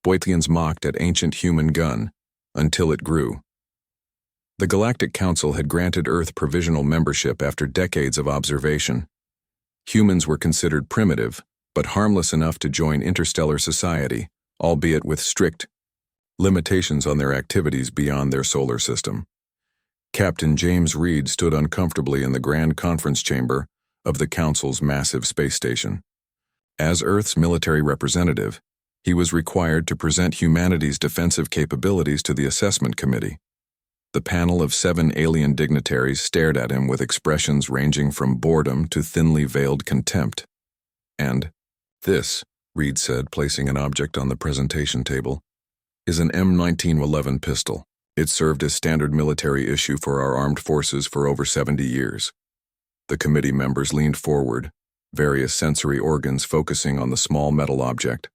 Boythians mocked at ancient human gun, until it grew. The Galactic Council had granted Earth provisional membership after decades of observation. Humans were considered primitive, but harmless enough to join interstellar society, albeit with strict limitations on their activities beyond their solar system. Captain James Reed stood uncomfortably in the grand conference chamber of the Council's massive space station. As Earth's military representative, he was required to present humanity's defensive capabilities to the assessment committee. The panel of 7 alien dignitaries stared at him with expressions ranging from boredom to thinly veiled contempt. "And this," Reed said, placing an object on the presentation table, "is an M1911 pistol. It served as standard military issue for our armed forces for over 70 years. The committee members leaned forward, various sensory organs focusing on the small metal object.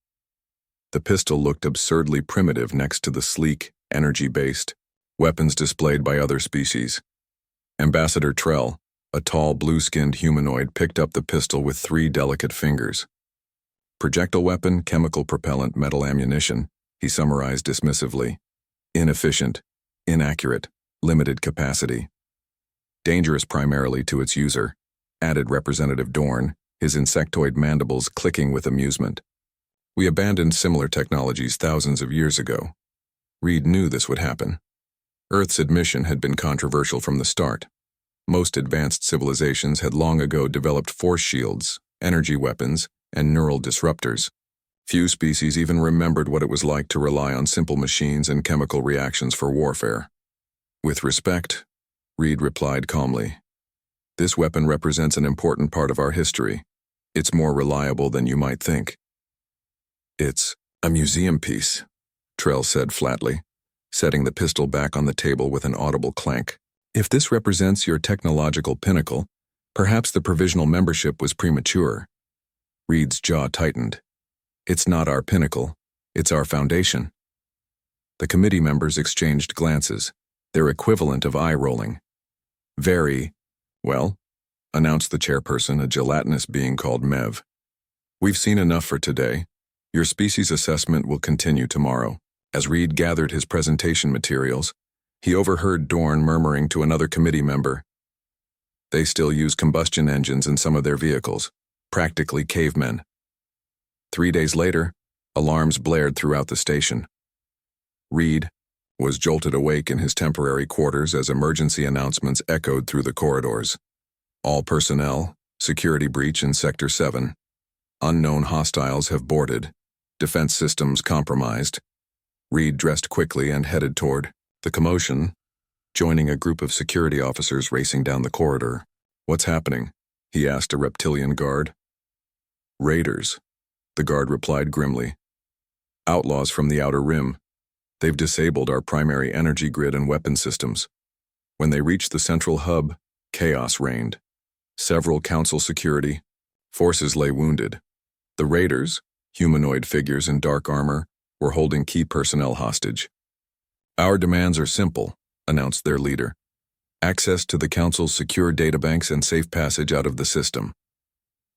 The pistol looked absurdly primitive next to the sleek, energy-based weapons displayed by other species. Ambassador Trell, a tall, blue-skinned humanoid, picked up the pistol with 3 delicate fingers. "Projectile weapon, chemical propellant, metal ammunition," he summarized dismissively. "Inefficient, inaccurate, limited capacity. Dangerous primarily to its user," added Representative Dorn, his insectoid mandibles clicking with amusement. "We abandoned similar technologies thousands of years ago." Reed knew this would happen. Earth's admission had been controversial from the start. Most advanced civilizations had long ago developed force shields, energy weapons, and neural disruptors. Few species even remembered what it was like to rely on simple machines and chemical reactions for warfare. "With respect," Reed replied calmly, "this weapon represents an important part of our history. It's more reliable than you might think." "It's a museum piece," Trell said flatly, setting the pistol back on the table with an audible clank. "If this represents your technological pinnacle, perhaps the provisional membership was premature." Reed's jaw tightened. "It's not our pinnacle, it's our foundation." The committee members exchanged glances, their equivalent of eye-rolling. "Very well," announced the chairperson, a gelatinous being called Mev. "We've seen enough for today. Your species assessment will continue tomorrow." As Reed gathered his presentation materials, he overheard Dorn murmuring to another committee member, "They still use combustion engines in some of their vehicles, practically cavemen." 3 days later, alarms blared throughout the station. Reed was jolted awake in his temporary quarters as emergency announcements echoed through the corridors. "All personnel, security breach in Sector 7. Unknown hostiles have boarded. Defense systems compromised." Reed dressed quickly and headed toward the commotion, joining a group of security officers racing down the corridor. "What's happening?" he asked a reptilian guard. "Raiders," the guard replied grimly. "Outlaws from the Outer Rim. They've disabled our primary energy grid and weapon systems. When they reached the central hub, chaos reigned. Several council security forces lay wounded. The raiders, humanoid figures in dark armor, were holding key personnel hostage. "Our demands are simple," announced their leader. "Access to the Council's secure databanks and safe passage out of the system."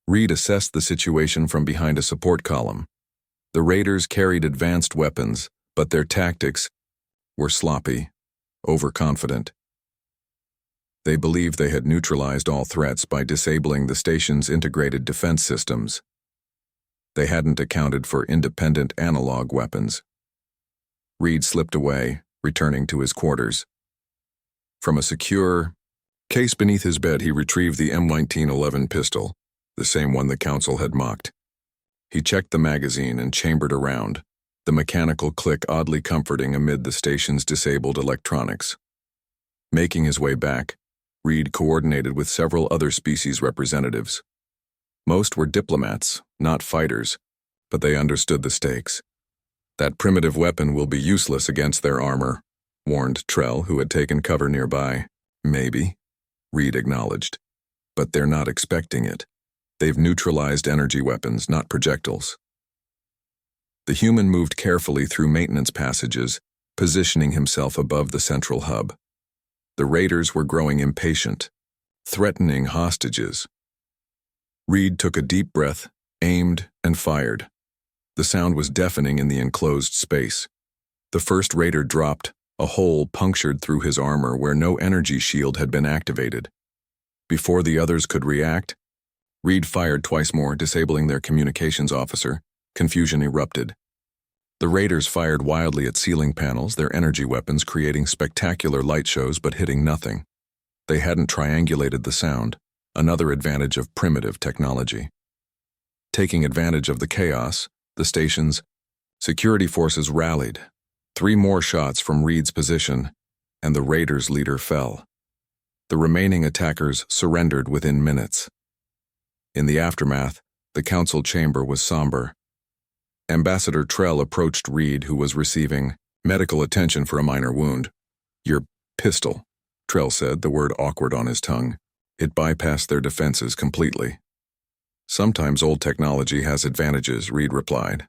Reed assessed the situation from behind a support column. The raiders carried advanced weapons, but their tactics were sloppy, overconfident. They believed they had neutralized all threats by disabling the station's integrated defense systems. They hadn't accounted for independent analog weapons. Reed slipped away, returning to his quarters. From a secure case beneath his bed, he retrieved the M1911 pistol, the same one the Council had mocked. He checked the magazine and chambered around, the mechanical click oddly comforting amid the station's disabled electronics. Making his way back, Reed coordinated with several other species representatives. Most were diplomats, not fighters, but they understood the stakes. "That primitive weapon will be useless against their armor," warned Trell, who had taken cover nearby. "Maybe," Reed acknowledged. "But they're not expecting it. They've neutralized energy weapons, not projectiles." The human moved carefully through maintenance passages, positioning himself above the central hub. The raiders were growing impatient, threatening hostages. Reed took a deep breath, aimed, and fired. The sound was deafening in the enclosed space. The first raider dropped, a hole punctured through his armor where no energy shield had been activated. Before the others could react, Reed fired twice more, disabling their communications officer. Confusion erupted. The raiders fired wildly at ceiling panels, their energy weapons creating spectacular light shows but hitting nothing. They hadn't triangulated the sound, another advantage of primitive technology. Taking advantage of the chaos, the station's security forces rallied. 3 more shots from Reed's position, and the raiders' leader fell. The remaining attackers surrendered within minutes. In the aftermath, the council chamber was somber. Ambassador Trell approached Reed, who was receiving medical attention for a minor wound. "Your pistol," Trell said, the word awkward on his tongue. It bypassed their defenses completely. "Sometimes old technology has advantages," Reed replied.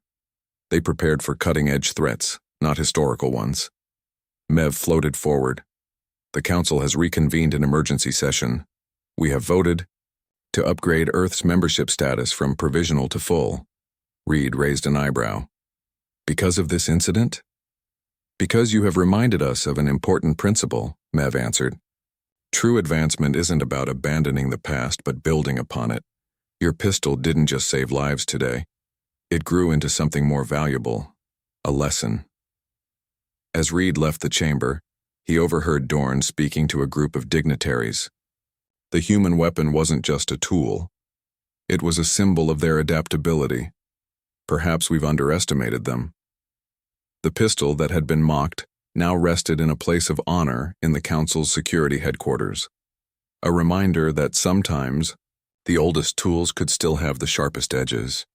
They prepared for cutting-edge threats, not historical ones. Mev floated forward. "The council has reconvened an emergency session. We have voted to upgrade Earth's membership status from provisional to full." Reed raised an eyebrow. "Because of this incident?" "Because you have reminded us of an important principle," Mev answered. "True advancement isn't about abandoning the past but building upon it. Your pistol didn't just save lives today. It grew into something more valuable, a lesson." As Reed left the chamber, he overheard Dorn speaking to a group of dignitaries. The human weapon wasn't just a tool. It was a symbol of their adaptability. Perhaps we've underestimated them. The pistol that had been mocked now rested in a place of honor in the Council's security headquarters. A reminder that sometimes the oldest tools could still have the sharpest edges.